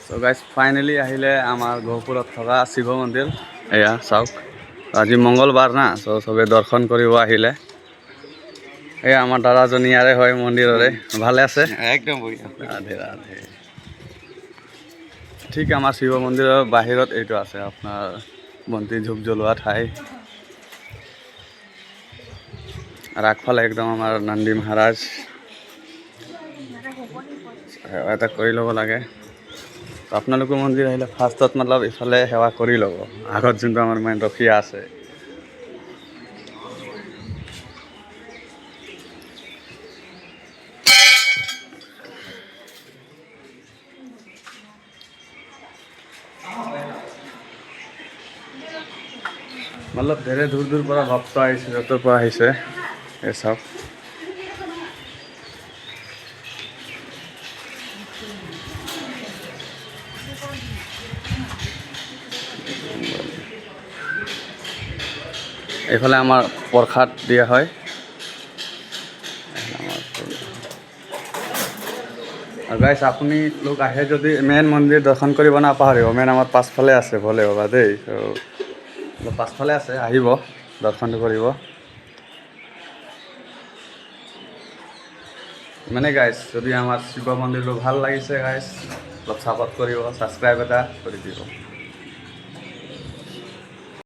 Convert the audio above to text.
So guys finally আহিলে আমাৰ গহপুৰত থকা শিৱ মন্দিৰ। এয়া চাওক, আজি মঙ্গলবাৰ না, চ' চবে দৰ্শন কৰিব আহিলে। এয়া আমাৰ দাদাজনী ইয়াৰে হয় মন্দিৰৰে। ভালে আছে? একদম বঢ়িয়া। ৰাধে ৰাধে। ঠিক আমাৰ শিৱ মন্দিৰৰ বাহিৰত এইটো আছে আপোনাৰ বন্তি ধূপ জ্বলোৱা ঠাই। আৰু আগফালে একদম আমাৰ নন্দী মহাৰাজ। সেৱা এটা কৰি ল'ব লাগে। আপোনালোকৰ মন্দিৰ আহিলে ফাৰ্ষ্টত মতলব ইফালে সেৱা কৰি ল'ব, আগত যোনটো আমাৰ মেইন ৰখীয়া আছে। মতলব ধেৰে দূৰ দূৰ পৰা ভক্ত আহিছে, য'তৰ পৰা আহিছে এই চাওক। এইফালে আমাৰ প্ৰসাদ দিয়া হয়। আৰু গাইছ আপুনি লোক আহে যদি মেইন মন্দিৰ দৰ্শন কৰিব নাপাহৰিব। মেইন আমাৰ পাছফালে আছে ভলে বাবা দেই, ত' পাছফালে আছে, আহিব দৰ্শনটো কৰিব। মানে গাইছ, যদি আমাৰ শিৱ মন্দিৰটো ভাল লাগিছে গাইছ, অলপ ছাপোৰ্ট কৰিব, ছাবস্ক্ৰাইব এটা কৰি দিব।